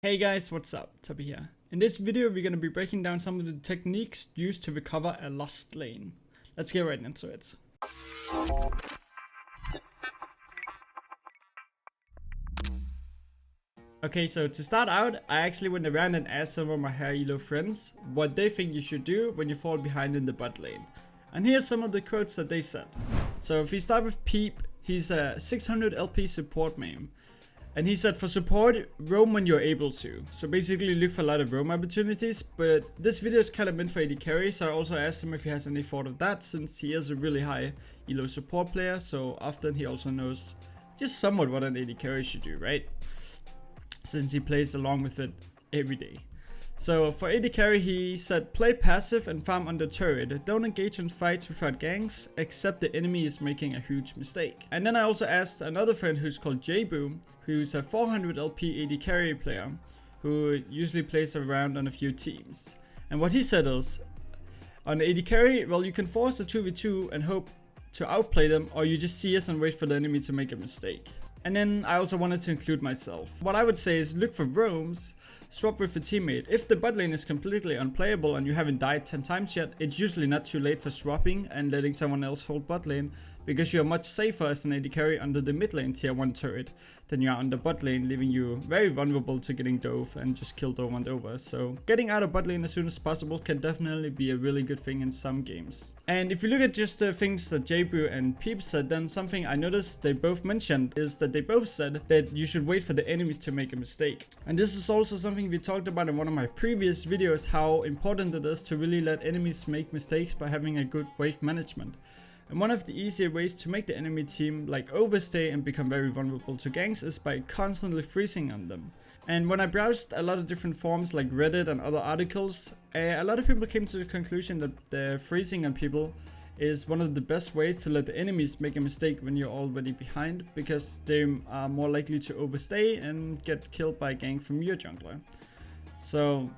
Hey guys, what's up? Toppe here. In this video we're going to be breaking down some of the techniques used to recover a lost lane. Let's get right into it. Okay, so to start out, I actually went around and asked some of my high elo friends what they think you should do when you fall behind in the bot lane. And here's some of the quotes that they said. So if we start with Peep, he's a 600 LP support main. And he said for support, roam when you're able to. So basically look for a lot of roam opportunities, but this video is kind of meant for AD carry, so I also asked him if he has any thought of that, since he is a really high elo support player, so often he also knows just somewhat what an AD carry should do, right? Since he plays along with it every day. So for AD carry he said play passive and farm under turret, don't engage in fights without ganks except the enemy is making a huge mistake. And then I also asked another friend who's called J-Boom, who's a 400 LP AD carry player who usually plays around on a few teams. And what he said is, on AD carry, well, you can force a 2v2 and hope to outplay them, or you just CS and wait for the enemy to make a mistake. And then I also wanted to include myself. What I would say is look for roams, swap with a teammate. If the bot lane is completely unplayable and you haven't died 10 times yet, it's usually not too late for swapping and letting someone else hold bot lane, because you're much safer as an AD carry under the mid lane tier 1 turret than you are on the bot lane, leaving you very vulnerable to getting dove and just killed over and over. So getting out of bot lane as soon as possible can definitely be a really good thing in some games. And if you look at just the things that J-Boo and Peep said, then something I noticed they both mentioned is that they both said that you should wait for the enemies to make a mistake. And this is also something we talked about in one of my previous videos, how important it is to really let enemies make mistakes by having a good wave management. And one of the easier ways to make the enemy team like overstay and become very vulnerable to ganks is by constantly freezing on them. And when I browsed a lot of different forums like Reddit and other articles, a lot of people came to the conclusion that the freezing on people is one of the best ways to let the enemies make a mistake when you're already behind, because they are more likely to overstay and get killed by a gank from your jungler. So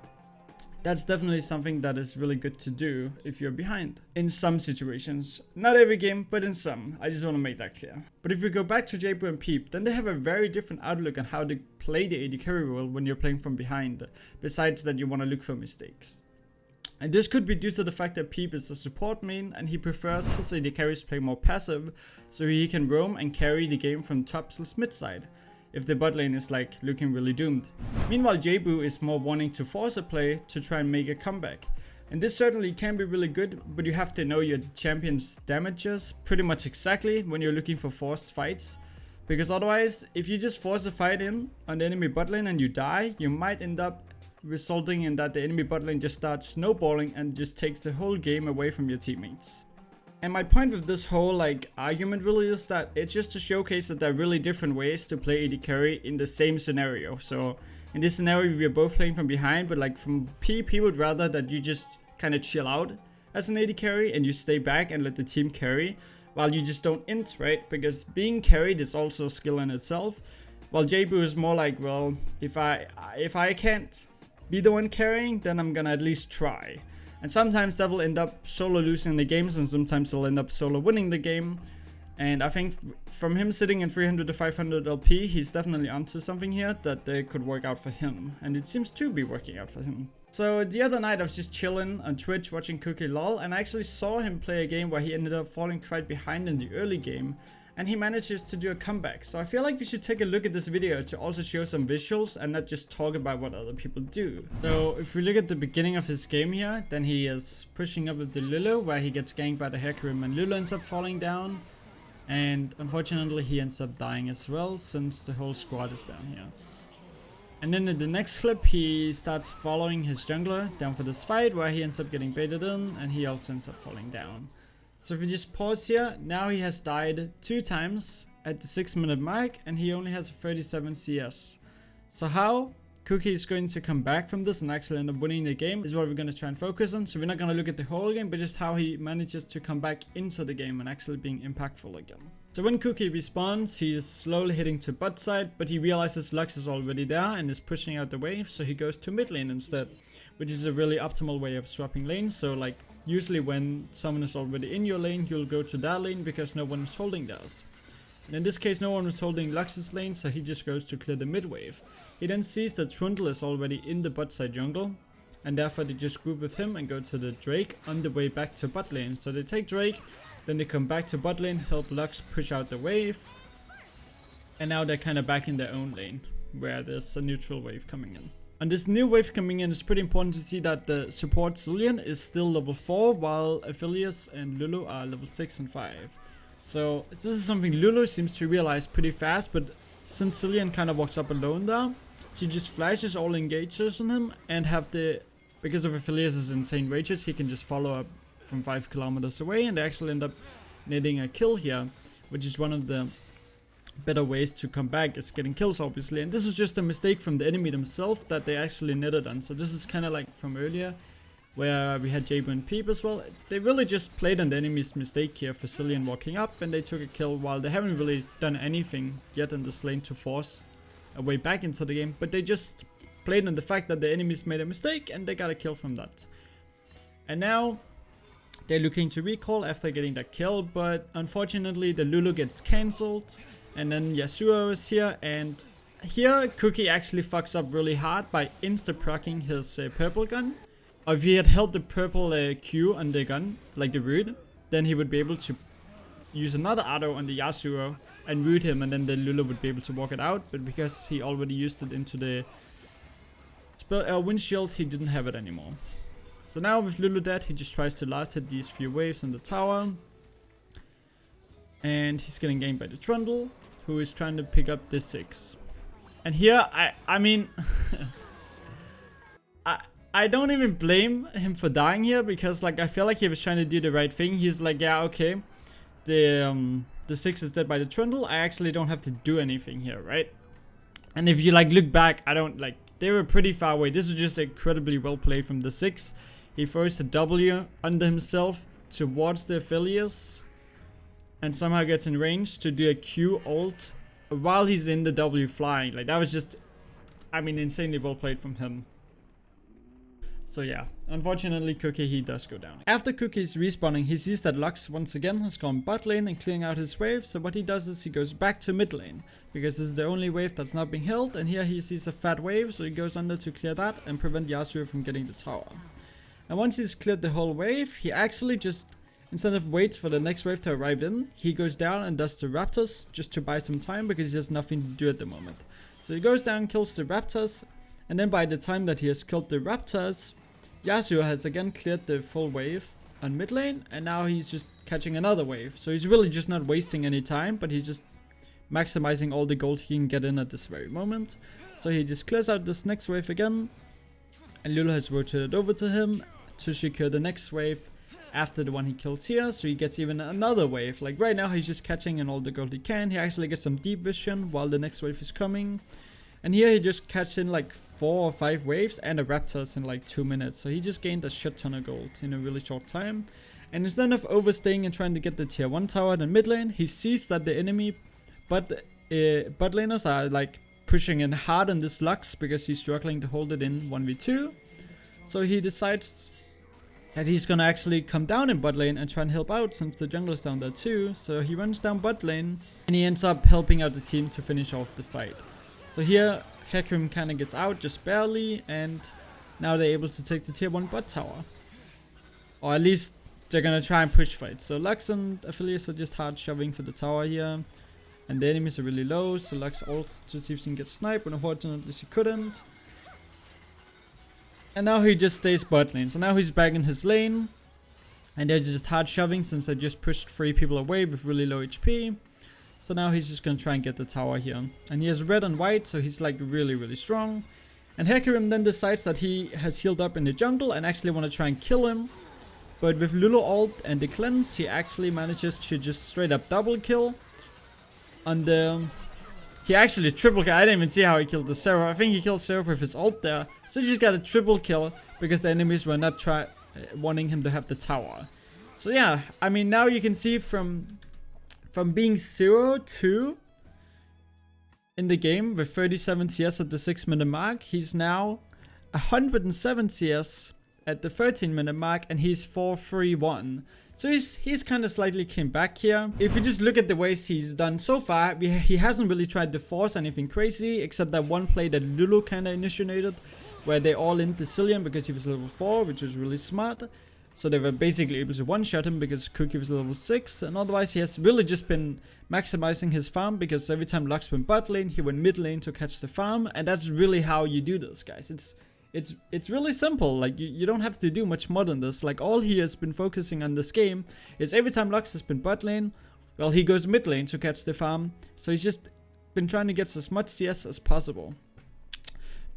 that's definitely something that is really good to do if you're behind. In some situations. Not every game, but in some. I just want to make that clear. But if we go back to J-Boo and Peep, then they have a very different outlook on how to play the AD carry role when you're playing from behind, besides that you want to look for mistakes. And this could be due to the fact that Peep is a support main and he prefers his AD carries play more passive, so he can roam and carry the game from top/mid mid side if the bot lane is like looking really doomed. Meanwhile, J-Boo is more wanting to force a play to try and make a comeback. And this certainly can be really good, but you have to know your champion's damages pretty much exactly when you're looking for forced fights. Because otherwise, if you just force a fight in on the enemy bot lane and you die, you might end up resulting in that the enemy bot lane just starts snowballing and just takes the whole game away from your teammates. And my point with this whole argument really is that it's just to showcase that there are really different ways to play AD carry in the same scenario. So in this scenario we're both playing from behind, but from Peep he would rather that you just kind of chill out as an AD carry and you stay back and let the team carry while you just don't int, right? Because being carried is also a skill in itself. While J-Boo is more like, well, if I can't be the one carrying, then I'm gonna at least try. And sometimes that will end up solo losing the games, and sometimes they'll end up solo winning the game. And I think from him sitting in 300 to 500 LP, he's definitely onto something here that could work out for him. And it seems to be working out for him. So the other night I was just chilling on Twitch watching Cookie LOL, and I actually saw him play a game where he ended up falling quite behind in the early game. And he manages to do a comeback. So I feel like we should take a look at this video to also show some visuals and not just talk about what other people do. So if we look at the beginning of his game here, then he is pushing up with the Lulu, where he gets ganked by the Hecarim and Lulu ends up falling down. And unfortunately he ends up dying as well, since the whole squad is down here. And then in the next clip he starts following his jungler down for this fight, where he ends up getting baited in and he also ends up falling down. So if we just pause here, now he has died 2 times at the 6-minute mark and he only has 37 CS. So how Cookie is going to come back from this and actually end up winning the game is what we're going to try and focus on. So we're not going to look at the whole game, but just how he manages to come back into the game and actually being impactful again. So when Cookie respawns, he is slowly heading to bot side, but he realizes Lux is already there and is pushing out the wave, so he goes to mid lane instead, which is a really optimal way of swapping lanes. So usually when someone is already in your lane, you'll go to that lane because no one is holding theirs. In this case, no one was holding Lux's lane, so he just goes to clear the mid wave. He then sees that Trundle is already in the bot side jungle, and therefore they just group with him and go to the Drake on the way back to bot lane. So they take Drake, then they come back to bot lane, help Lux push out the wave, and now they're kind of back in their own lane, where there's a neutral wave coming in. On this new wave coming in, it's pretty important to see that the support Zilean is still level 4, while Aphelios and Lulu are level 6 and 5. So this is something Lulu seems to realize pretty fast, but since Zilean kind of walks up alone there, she just flashes all engagers on him and have the, because of Aphelios' insane rages, he can just follow up from 5 kilometers away, and they actually end up netting a kill here, which is one of the better ways to come back is getting kills, obviously. And this is just a mistake from the enemy themselves that they actually netted on. So this is kind of like from earlier, where we had Jabu and Peep as well. They really just played on the enemy's mistake here for Zilean walking up, and they took a kill while they haven't really done anything yet in this lane to force a way back into the game. But they just played on the fact that the enemies made a mistake, and they got a kill from that. And now they're looking to recall after getting that kill, but unfortunately the Lulu gets cancelled. And then Yasuo is here, and here Cookie actually fucks up really hard by insta-proccing his purple gun. Or if he had held the purple Q on the gun, like the root, then he would be able to use another auto on the Yasuo and root him, and then the Lulu would be able to walk it out. But because he already used it into the windshield, he didn't have it anymore. So now with Lulu dead, he just tries to last hit these few waves on the tower. And he's getting ganked by the Trundle, who is trying to pick up the 6. And here, I mean, I don't even blame him for dying here, because like I feel like he was trying to do the right thing. He's like, yeah, okay, the 6 is dead by the Trundle. I actually don't have to do anything here, right? And if you like look back, I don't like, they were pretty far away. This was just incredibly well played from the 6. He throws a W under himself towards the Aphelios, and somehow gets in range to do a Q ult while he's in the W flying. Like, that was just, I mean, insanely well played from him. So yeah, unfortunately Cookie, he does go down. After Cookie's respawning, he sees that Lux once again has gone bot lane and clearing out his wave. So what he does is he goes back to mid lane, because this is the only wave that's not being held, and here he sees a fat wave, so he goes under to clear that and prevent Yasuo from getting the tower. And once he's cleared the whole wave, he actually just, instead of waits for the next wave to arrive in, he goes down and does the Raptors just to buy some time, because he has nothing to do at the moment. So he goes down, kills the Raptors, and then by the time that he has killed the Raptors, Yasuo has again cleared the full wave on mid lane, and now he's just catching another wave. So he's really just not wasting any time, but he's just maximizing all the gold he can get in at this very moment. So he just clears out this next wave again, and Lulu has rotated over to him to secure the next wave after the one he kills here, so he gets even another wave. Like right now he's just catching in all the gold he can. He actually gets some deep vision while the next wave is coming, and here he just catches in like 4 or 5 waves and a Raptors in like 2 minutes. So he just gained a shit ton of gold in a really short time. And instead of overstaying and trying to get the tier 1 tower in mid lane, he sees that the enemy bot laners are like pushing in hard on this Lux, because he's struggling to hold it in 1v2. So he decides that he's gonna actually come down in bot lane and try and help out, since the jungler's down there too. So he runs down bot lane, and he ends up helping out the team to finish off the fight. So here Hecarim kinda gets out just barely, and now they're able to take the tier 1 bot tower. Or at least they're gonna try and push fight. So Lux and Aphelios are just hard shoving for the tower here, and the enemies are really low, so Lux ults to see if she can get sniped, but unfortunately she couldn't. And now he just stays bot lane. So now he's back in his lane, and they're just hard shoving since they just pushed 3 people away with really low HP. So now he's just gonna try and get the tower here. And he has red and white, so he's like really strong. And Hecarim then decides that he has healed up in the jungle and actually want to try and kill him. But with Lulu ult and the cleanse, he actually manages to just straight up double kill on the... He actually triple kill. I didn't even see how he killed the Zero. I think he killed Zero with his ult there. So he just got a triple kill because the enemies were not wanting him to have the tower. So yeah, I mean, now you can see from being 0-2 in the game with 37 CS at the 6-minute mark, he's now 107 CS at the 13-minute mark, and he's 4-3-1. So he's kind of slightly came back here. If you just look at the ways he's done so far, he hasn't really tried to force anything crazy, except that one play that Lulu kind of initiated, where they all in the Cillian because he was level 4, which was really smart. So they were basically able to one-shot him because Cookie was level 6. And otherwise he has really just been maximizing his farm, because every time Lux went bot lane, he went mid lane to catch the farm. And that's really how you do this, guys. It's really simple. Like, you don't have to do much more than this. Like, all he has been focusing on this game is every time Lux has been bot lane, well, he goes mid lane to catch the farm. So he's just been trying to get as much CS as possible.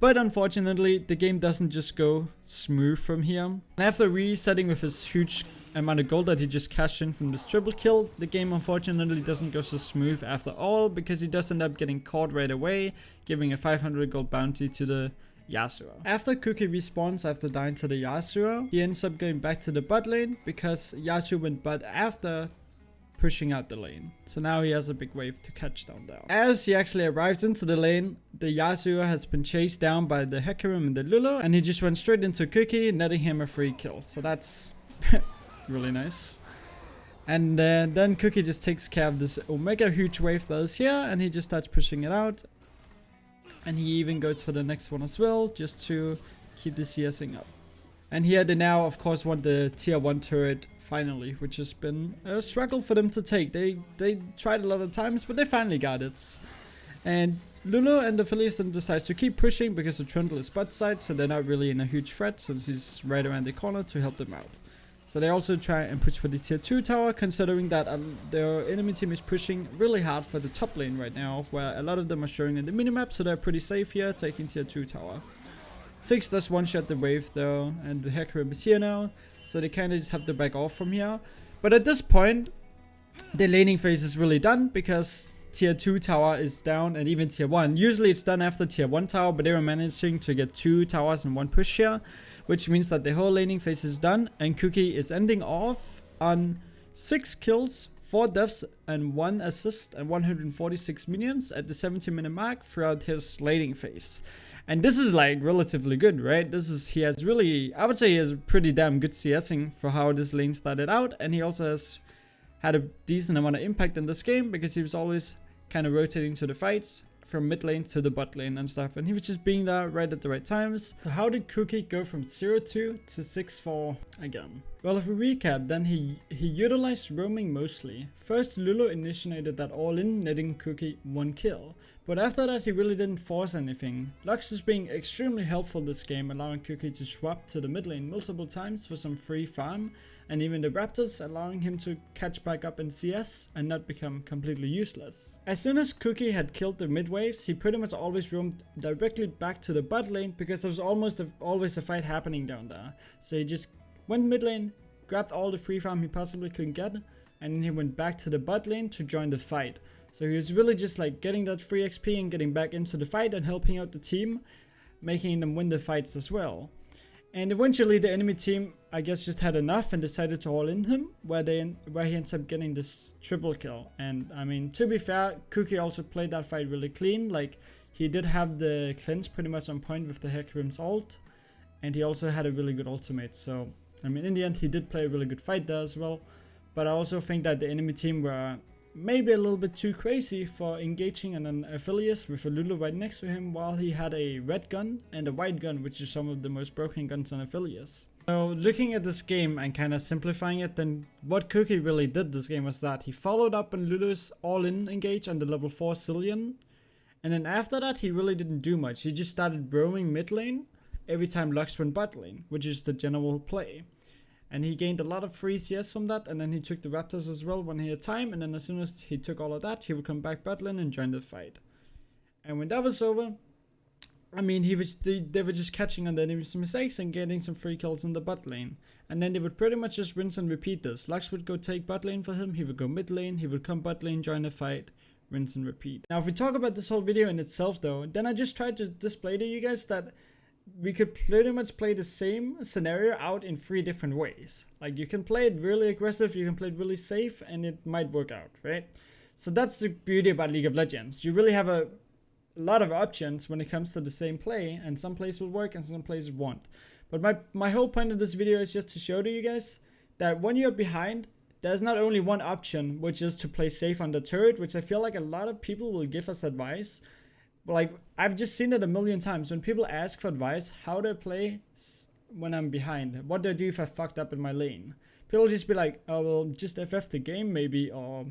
But unfortunately, the game doesn't just go smooth from here. And after resetting with his huge amount of gold that he just cashed in from this triple kill, the game unfortunately doesn't go so smooth after all, because he does end up getting caught right away, giving a 500 gold bounty to the Yasuo. After Cookie respawns after dying to the Yasuo, he ends up going back to the bot lane, because Yasuo went bot after pushing out the lane. So now he has a big wave to catch down there. As he actually arrives into the lane, the Yasuo has been chased down by the Hecarim and the Lulu, and he just went straight into Cookie, netting him a free kill. So that's really nice. And then Cookie just takes care of this Omega huge wave that is here, and he just starts pushing it out. And he even goes for the next one as well, just to keep the CSing up. And here they now, of course, want the tier 1 turret finally, which has been a struggle for them to take. They tried a lot of times, but they finally got it. And Lulu and the Philistine decides to keep pushing because the Trundle is bot side, so they're not really in a huge threat, since he's right around the corner to help them out. So they also try and push for the tier 2 tower, considering that their enemy team is pushing really hard for the top lane right now, where a lot of them are showing in the minimap, so they're pretty safe here, taking tier 2 tower. 6 does one-shot the wave though, and the Hecarim is here now, so they kind of just have to back off from here. But at this point, the laning phase is really done, because tier 2 tower is down, and even tier 1. Usually it's done after tier 1 tower, but they were managing to get 2 towers in one push here, which means that the whole laning phase is done, and Cookie is ending off on 6 kills, 4 deaths, and 1 assist, and 146 minions at the 70-minute mark throughout his laning phase. And this is like relatively good, right? He has really, I would say he has pretty damn good CSing for how this lane started out. And he also has had a decent amount of impact in this game, because he was always kind of rotating to the fights from mid lane to the bot lane and stuff. And he was just being there right at the right times. So how did Cookie go from 0-2 to 6-4 again? Well, if we recap, then he utilized roaming mostly. First, Lulu initiated that all-in, netting Cookie 1 kill. But after that, he really didn't force anything. Lux is being extremely helpful this game, allowing Cookie to swap to the mid lane multiple times for some free farm, and even the Raptors allowing him to catch back up in CS and not become completely useless. As soon as Cookie had killed the mid waves, he pretty much always roamed directly back to the bot lane, because there was always a fight happening down there. So he just went mid lane, grabbed all the free farm he possibly could get, and then he went back to the bot lane to join the fight. So he was really just like getting that free XP and getting back into the fight and helping out the team, making them win the fights as well. And eventually the enemy team, I guess, just had enough and decided to all in him, where he ends up getting this triple kill. And I mean, to be fair, Cookie also played that fight really clean. Like, he did have the cleanse pretty much on point with the Hecarim's ult, and he also had a really good ultimate. So I mean, in the end, he did play a really good fight there as well. But I also think that the enemy team were maybe a little bit too crazy for engaging in an Aphelios with a Lulu right next to him, while he had a red gun and a white gun, which is some of the most broken guns on Aphelios. So looking at this game and kind of simplifying it, then what Cookie really did this game was that he followed up on Lulu's all-in engage on the level 4 Cillian. And then after that, he really didn't do much. He just started roaming mid lane every time Lux went bot lane, which is the general play. And he gained a lot of free CS from that, and then he took the Raptors as well when he had time, and then as soon as he took all of that, he would come back bot lane and join the fight. And when that was over, I mean, they were just catching on the enemy's mistakes and getting some free kills in the bot lane. And then they would pretty much just rinse and repeat this. Lux would go take bot lane for him, he would go mid lane, he would come bot lane, join the fight, rinse and repeat. Now if we talk about this whole video in itself though, then I just tried to display to you guys that we could pretty much play the same scenario out in 3 different ways. Like, you can play it really aggressive, you can play it really safe, and it might work out, right? So that's the beauty about League of Legends. You really have a lot of options when it comes to the same play, and some plays will work and some plays won't. But my whole point of this video is just to show to you guys that when you're behind, there's not only one option, which is to play safe on the turret, which I feel like a lot of people will give us advice. But like, I've just seen it a million times when people ask for advice, how to play when I'm behind. What do I do if I fucked up in my lane? People just be like, oh, well, just FF the game maybe, or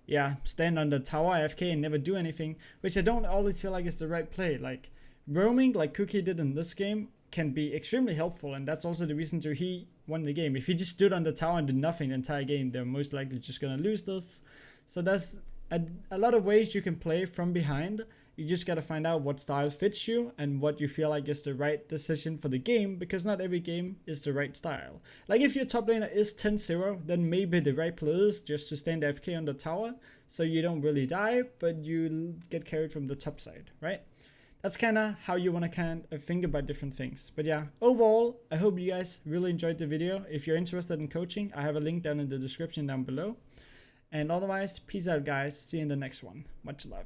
yeah, stand on the tower AFK and never do anything, which I don't always feel like is the right play. Like, roaming, like Cookie did in this game, can be extremely helpful, and that's also the reason he won the game. If he just stood on the tower and did nothing the entire game, they're most likely just gonna lose this. So there's a lot of ways you can play from behind. You just gotta find out what style fits you and what you feel like is the right decision for the game, because not every game is the right style. Like if your top laner is 10-0, then maybe the right play is just to stand AFK on the tower, so you don't really die, but you get carried from the top side, right? That's kind of how you want to think about different things. But yeah, overall, I hope you guys really enjoyed the video. If you're interested in coaching, I have a link down in the description down below. And otherwise, peace out guys. See you in the next one. Much love.